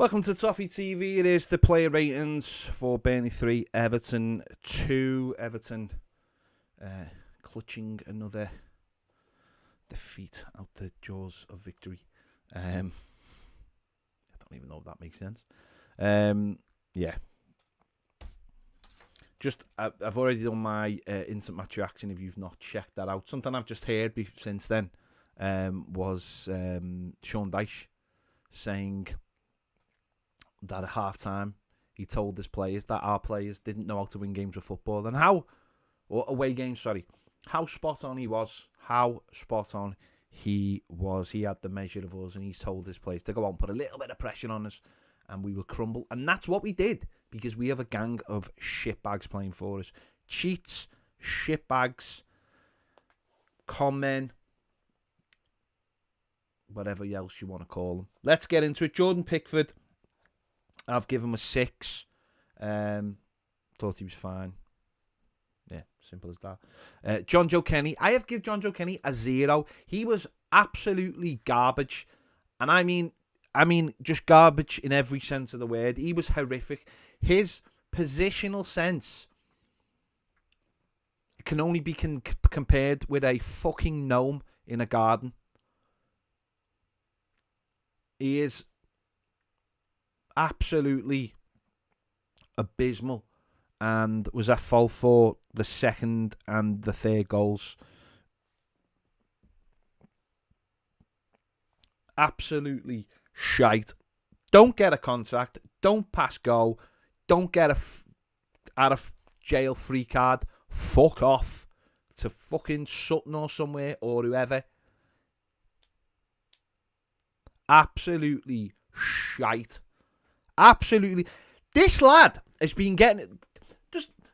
Welcome to Toffee TV. It is the player ratings for Burnley 3, Everton 2. Everton clutching another defeat out the jaws of victory. I don't even know if that makes sense. Yeah. Just, I've already done my instant match reaction if you've not checked that out. Something I've just heard since then was Sean Dyche saying that at half-time he told his players that our players didn't know how to win games of football and away games, how spot on he was. How spot on he was. He had the measure of us and he told his players to go on, put a little bit of pressure on us and we will crumble. And that's what we did because we have a gang of shitbags playing for us. Cheats, shitbags, con men, whatever else you want to call them. Let's get into it. Jordan Pickford, I've given him a 6. Thought he was fine. Yeah, simple as that. John Joe Kenny, I have given John Joe Kenny a 0. He was absolutely garbage. And I mean just garbage in every sense of the word. He was horrific. His positional sense can only be compared with a fucking gnome in a garden. He is absolutely abysmal and was at fault for the second and the third goals. Absolutely shite. Don't get a contract. Don't pass go. Don't get out of jail free card. Fuck off to fucking Sutton or somewhere or whoever. Absolutely shite. Absolutely. This lad has been getting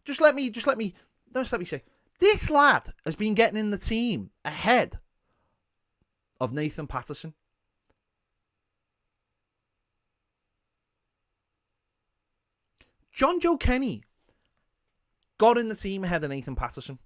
just let me say this lad has been getting in the team ahead of Nathan Patterson. John Joe Kenny got in the team ahead of Nathan Patterson.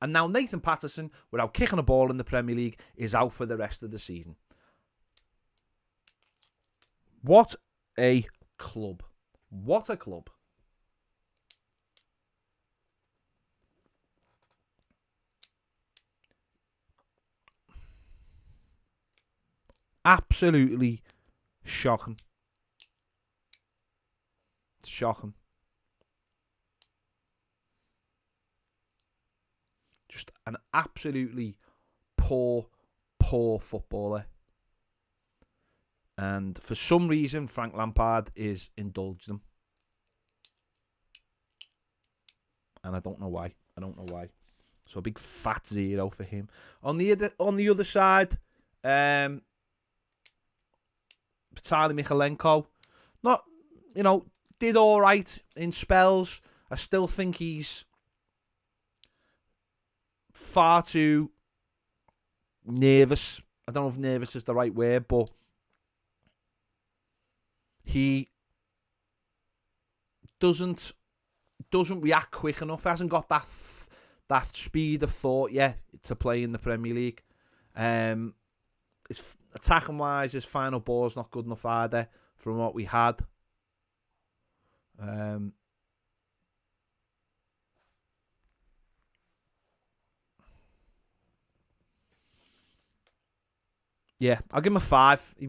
And now Nathan Patterson, without kicking a ball in the Premier League, is out for the rest of the season. What a club. What a club. Absolutely shocking. Shocking. Just an absolutely poor footballer. And for some reason, Frank Lampard is indulged him. And I don't know why. So a big fat 0 for him. On the other side, Vitaly Michalenko, did all right in spells. I still think he's far too nervous. I don't know if nervous is the right word, but he doesn't react quick enough. He hasn't got that speed of thought yet to play in the Premier League. His attacking wise, his final ball's not good enough either from what we had. Yeah, I'll give him a 5. He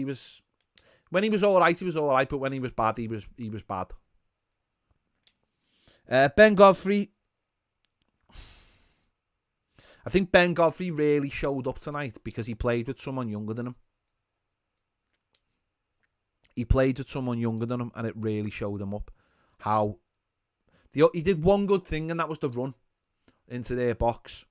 was when he was all right, but when he was bad, he was bad. Ben Goffy. I think Ben Goffy really showed up tonight because he played with someone younger than him. He played with someone younger than him, and it really showed him up. He did one good thing, and that was the run into their box.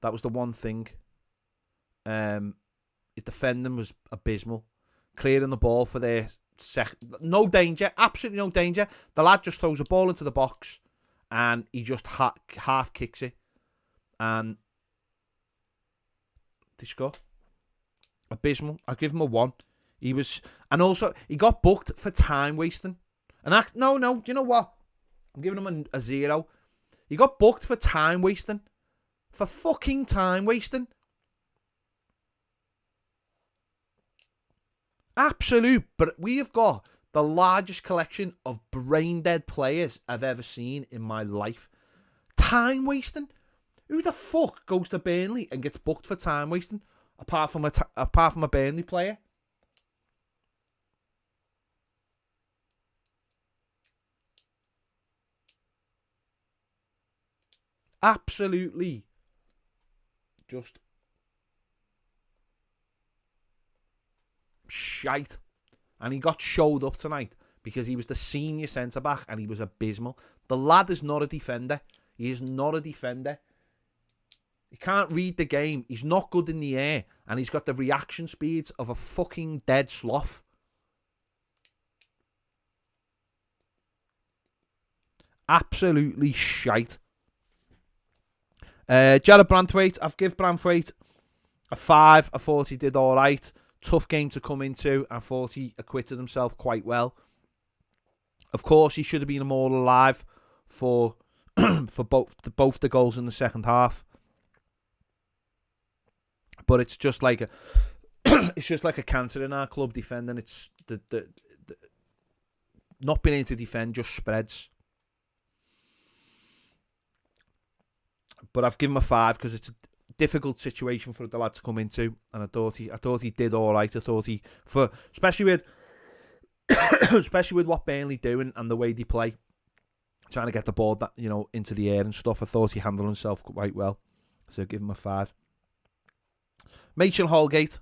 That was the one thing. His defending was abysmal. Clearing the ball for their no danger, absolutely no danger. The lad just throws a ball into the box, and he just half kicks it. And they score. Abysmal. I'll give him a 1. And also he got booked for time wasting. And no, you know what? I'm giving him a 0. He got booked for time wasting. For fucking time wasting. Absolute. But we have got the largest collection of brain-dead players I've ever seen in my life. Time wasting. Who the fuck goes to Burnley and gets booked for time wasting? Apart from a Burnley player. Absolutely. Just shite. And he got showed up tonight because he was the senior centre-back and he was abysmal. The lad is not a defender. He is not a defender. He can't read the game. He's not good in the air. And he's got the reaction speeds of a fucking dead sloth. Absolutely shite. Jedi Branthwaite. I've given Branthwaite a 5. I thought he did all right. Tough game to come into. I thought he acquitted himself quite well. Of course, he should have been more alive for both the goals in the second half. But it's just like a cancer in our club defending. It's the not being able to defend just spreads. But I've given him a 5 because it's a difficult situation for the lad to come into, and I thought he did all right. I thought especially with what Burnley doing and the way they play, trying to get the ball into the air and stuff. I thought he handled himself quite well, so I give him a 5. Majon Holgate,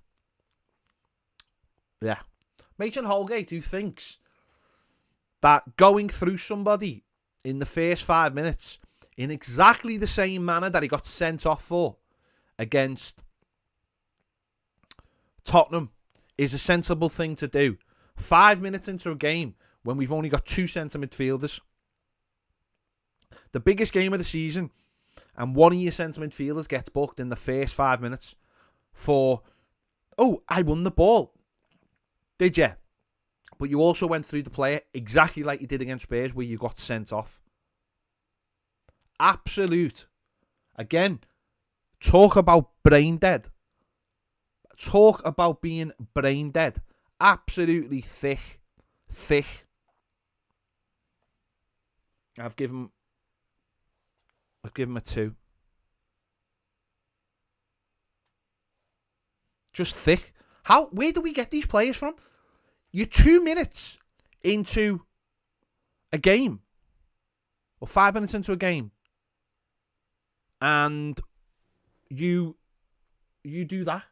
yeah, Majon Holgate, who thinks that going through somebody in the first 5 minutes in exactly the same manner that he got sent off for against Tottenham is a sensible thing to do. 5 minutes into a game when we've only got 2 centre midfielders. The biggest game of the season, and one of your centre midfielders gets booked in the first 5 minutes for, oh, I won the ball. Did you? But you also went through the player exactly like you did against Spurs where you got sent off. Absolute. Again, talk about brain dead. Talk about being brain dead. Absolutely thick. I've given him a 2. Just thick. Where do we get these players from? You're 2 minutes into a game, or 5 minutes into a game, and you do that.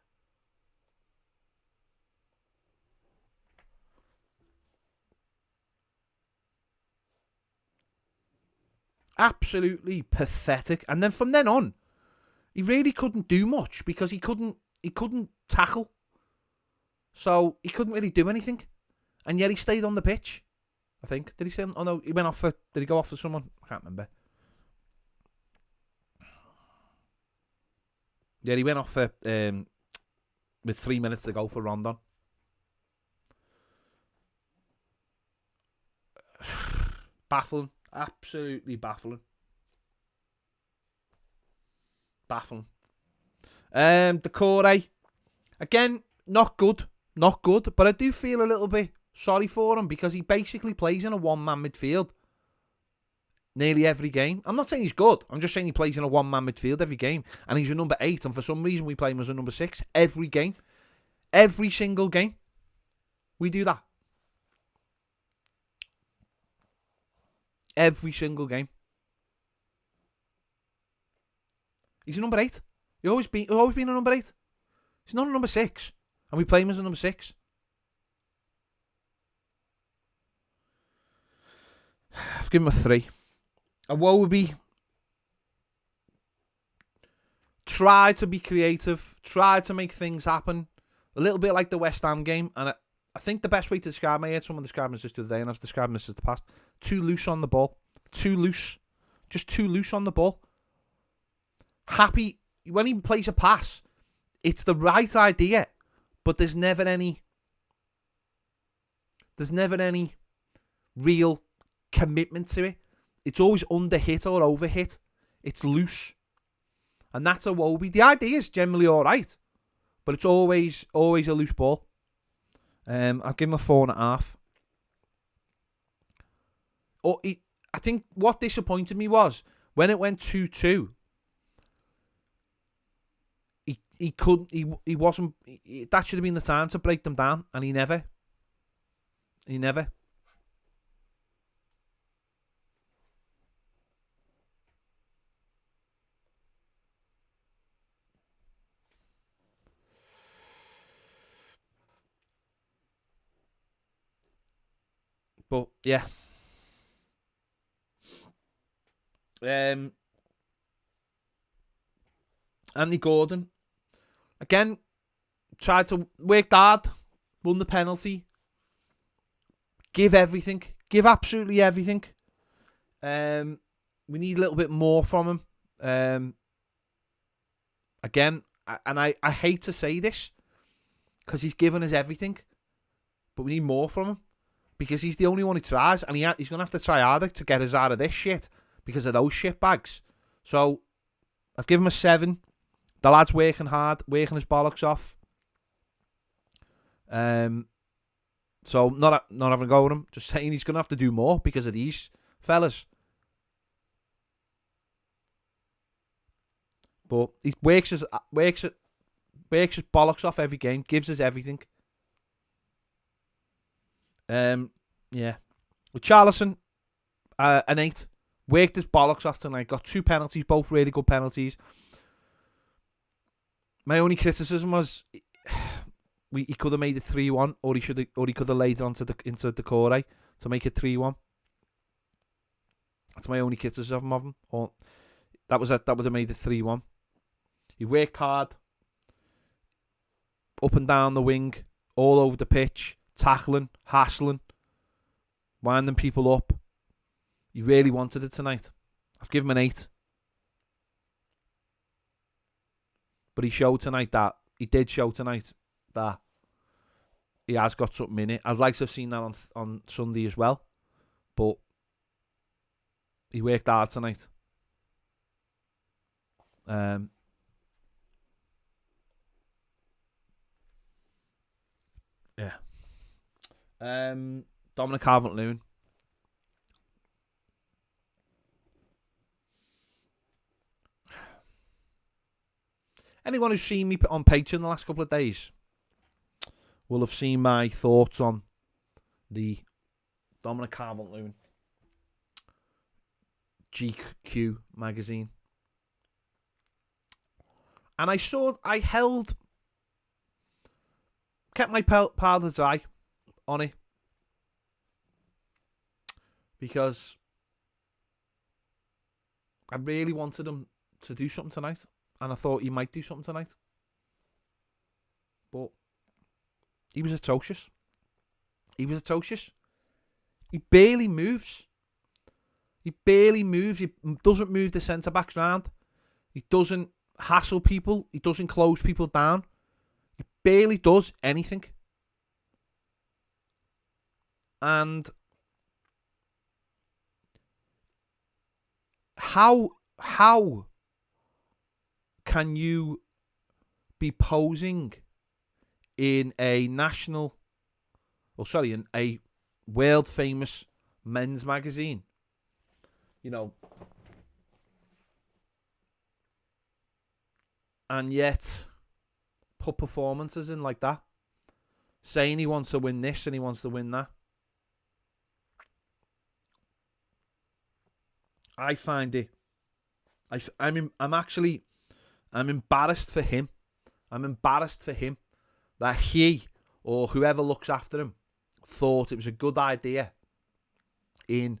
Absolutely pathetic. And then from then on, he really couldn't do much because he couldn't tackle. So he couldn't really do anything. And yet he stayed on the pitch, I think. Did he say? Oh no, he went off for, did he go off for someone? I can't remember. Yeah, he went off for with 3 minutes to go for Rondon. Baffling. Absolutely baffling. Decore, again, not good, but I do feel a little bit sorry for him because he basically plays in a one-man midfield nearly every game. I'm not saying he's good, I'm just saying he plays in a one-man midfield every game, and he's a number 8, and for some reason we play him as a number 6 every game. Every single game we do that. Every single game. He's a number 8. He's always been a number 8. He's not a number 6. And we play him as a number 6. I've given him a 3. A Wowerby. Try to be creative. Try to make things happen. A little bit like the West Ham game. And I think the best way to describe him, I heard someone describe him just the other day, and I've described him this as the past. Too loose on the ball. Too loose. Just too loose on the ball. Happy. When he plays a pass, it's the right idea, but there's never any real commitment to it. It's always under hit or over hit. It's loose. And that's a Woby. The idea is generally alright, but it's always a loose ball. I'll give him a 4.5. I think what disappointed me was when it went 2-2. He couldn't. He wasn't. That should have been the time to break them down, and he never. But yeah. Andy Gordon again tried to work hard, won the penalty, give everything, give absolutely everything. We need a little bit more from him. Again, and I hate to say this because he's given us everything, but we need more from him because he's the only one who tries, and he's going to have to try harder to get us out of this shit because of those shit bags. So I've given him a 7. The lad's working hard, working his bollocks off. So not having a go with him, just saying he's going to have to do more because of these fellas. But he works his bollocks off every game, gives us everything. Yeah. With Charlison, an 8. Worked his bollocks off tonight. Got 2 penalties, both really good penalties. My only criticism was he could have made it 3-1, or he could have laid it into the Corey to make it 3-1. That's my only criticism of him. Or that would have made it 3-1. He worked hard, up and down the wing, all over the pitch, tackling, hassling, winding people up. He really wanted it tonight. I've given him an 8. But he did show tonight that he has got something in it. I'd like to have seen that on Sunday as well. But he worked hard tonight. Yeah. Dominic Calvert-Lewin. Anyone who's seen me on Patreon the last couple of days will have seen my thoughts on the Dominic Calvert-Lewin GQ magazine. And kept my powder dry on it. Because I really wanted him to do something tonight. And I thought he might do something tonight. But he was atrocious. He barely moves. He doesn't move the centre-backs round. He doesn't hassle people. He doesn't close people down. He barely does anything. And how can you be posing in a world famous men's magazine? You know, and yet put performances in like that, saying he wants to win this and he wants to win that. I find it. I'm embarrassed for him. I'm embarrassed for him that he or whoever looks after him thought it was a good idea in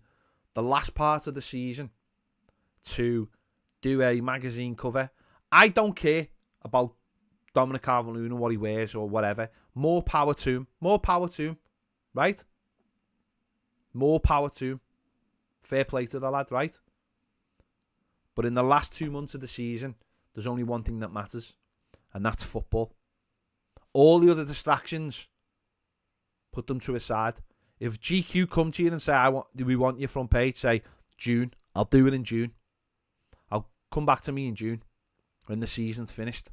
the last part of the season to do a magazine cover. I don't care about Dominic Calvert-Lewin and what he wears or whatever. More power to him. Right? More power to him. Fair play to the lad, right? But in the last 2 months of the season, there's only one thing that matters, and that's football. All the other distractions, put them to a side. If GQ come to you and say, we want your front page, say June, I'll do it in June. I'll come back to me in June when the season's finished.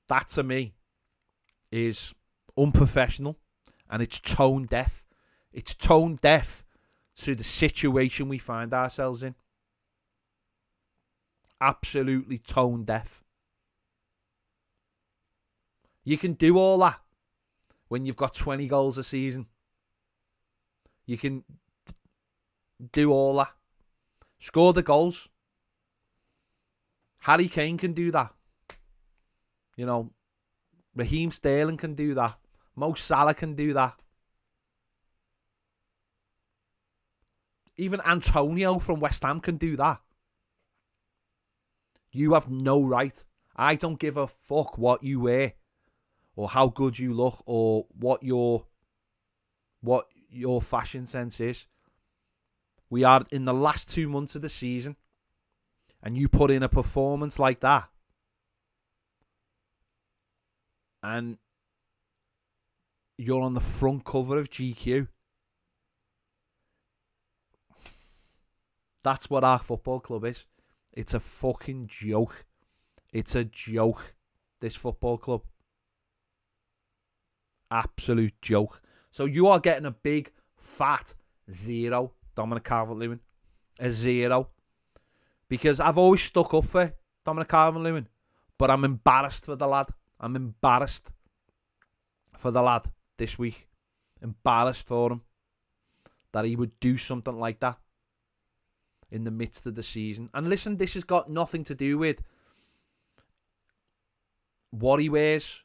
That to me is unprofessional and it's tone deaf. It's tone deaf to the situation we find ourselves in. Absolutely tone deaf. You can do all that when you've got 20 goals a season. You can do all that. Score the goals. Harry Kane can do that. You know, Raheem Sterling can do that. Mo Salah can do that. Even Antonio from West Ham can do that. You have no right. I don't give a fuck what you wear or how good you look or what your fashion sense is. We are in the last 2 months of the season and you put in a performance like that and you're on the front cover of GQ. That's what our football club is. It's a fucking joke. It's a joke, this football club. Absolute joke. So you are getting a big, fat 0, Dominic Calvert-Lewin. A 0. Because I've always stuck up for Dominic Calvert-Lewin. But I'm embarrassed for the lad. I'm embarrassed for the lad this week. Embarrassed for him. That he would do something like that in the midst of the season. And listen, this has got nothing to do with what he wears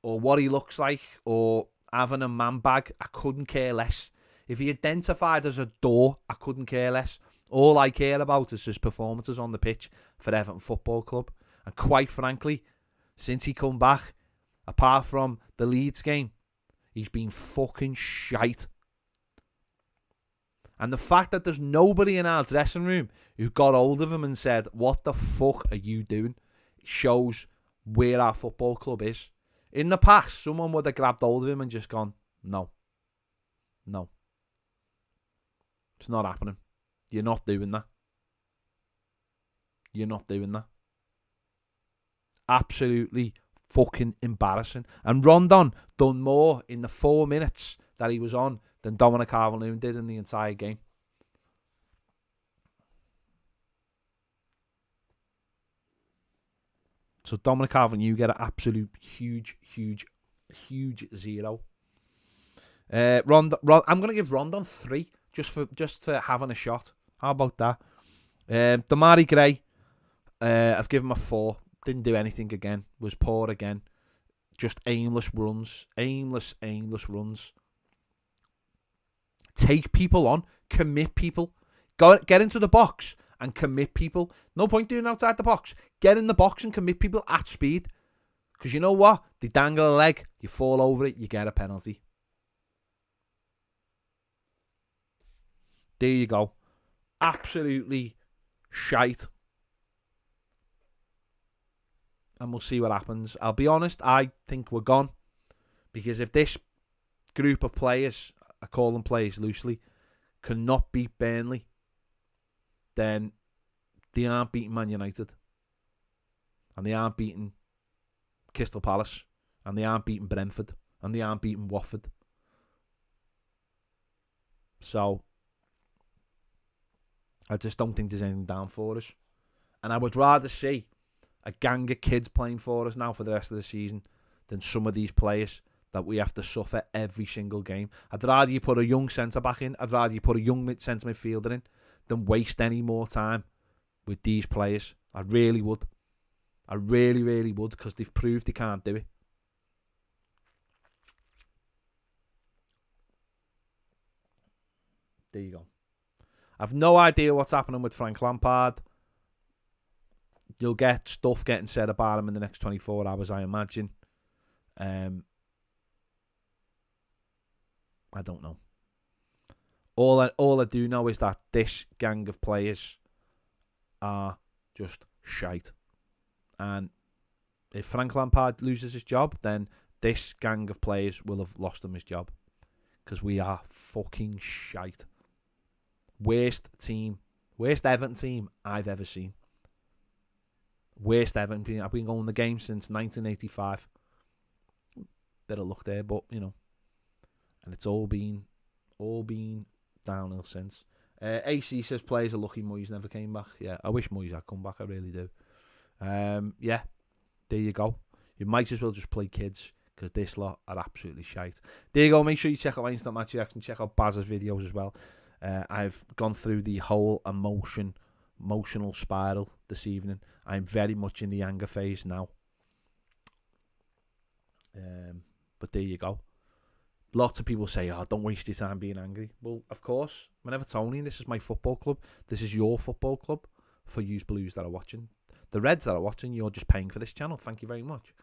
or what he looks like or having a man bag. I couldn't care less. If he identified as a door, I couldn't care less. All I care about is his performances on the pitch for Everton Football Club. And quite frankly, since he come back, apart from the Leeds game, he's been fucking shite. And the fact that there's nobody in our dressing room who got hold of him and said, what the fuck are you doing? Shows where our football club is. In the past, someone would have grabbed hold of him and just gone, no. No. It's not happening. You're not doing that. You're not doing that. Absolutely fucking embarrassing. And Rondon done more in the 4 minutes that he was on than Dominic Calvert-Lewin did in the entire game. So Dominic Calvert-Lewin, you get an absolute huge 0. Rondon, I'm going to give Rondon 3 just for having a shot. How about that? The Marty Gray, I've given him a 4. Didn't do anything again. Was poor again. Just aimless runs. Aimless runs. Take people on. Commit people. Get into the box and commit people. No point doing outside the box. Get in the box and commit people at speed. Because you know what? They dangle a leg. You fall over it. You get a penalty. There you go. Absolutely shite. And we'll see what happens. I'll be honest, I think we're gone. Because if this group of players, I call them players loosely, cannot beat Burnley, then they aren't beating Man United. And they aren't beating Crystal Palace. And they aren't beating Brentford. And they aren't beating Watford. So I just don't think there's anything down for us. And I would rather see a gang of kids playing for us now for the rest of the season than some of these players that we have to suffer every single game. I'd rather you put a young centre-back in. I'd rather you put a young centre midfielder in than waste any more time with these players. I really would. I really would, because they've proved they can't do it. There you go. I've no idea what's happening with Frank Lampard. You'll get stuff getting said about him in the next 24 hours, I imagine. I don't know. All I do know is that this gang of players are just shite. And if Frank Lampard loses his job, then this gang of players will have lost him his job. Because we are fucking shite. Worst Everton team I've ever seen. Worst Everton team. I've been going the game since 1985. bit of luck there, but and it's all been downhill since. AC says players are lucky Moyes never came back. Yeah, I wish Moyes had come back. I really do. Yeah, there you go. You might as well just play kids, because this lot are absolutely shite. There you go. Make sure you check out my instant match reaction. Check out Baz's videos as well. I've gone through the whole emotional spiral this evening. I'm very much in the anger phase now. But there you go. Lots of people say, "Oh, don't waste your time being angry." Well, of course, whenever Tony, this is my football club. This is your football club for you Blues that are watching. The Reds that are watching, you're just paying for this channel. Thank you very much.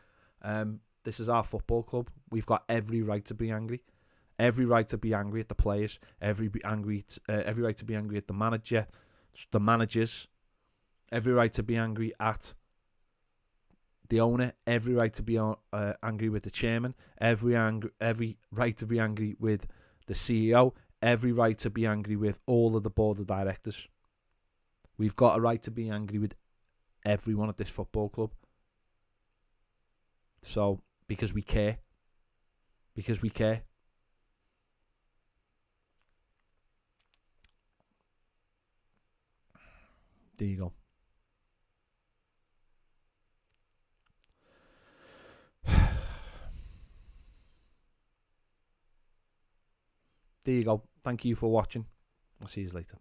This is our football club. We've got every right to be angry. Every right to be angry at the players. Every right to be angry at the manager, the managers. Every right to be angry at the owner. Every right to be angry with the chairman. Every right to be angry with the CEO. Every right to be angry with all of the board of directors. We've got a right to be angry with everyone at this football club. So, because we care. Because we care. There you go. There you go. Thank you for watching. I'll see you later.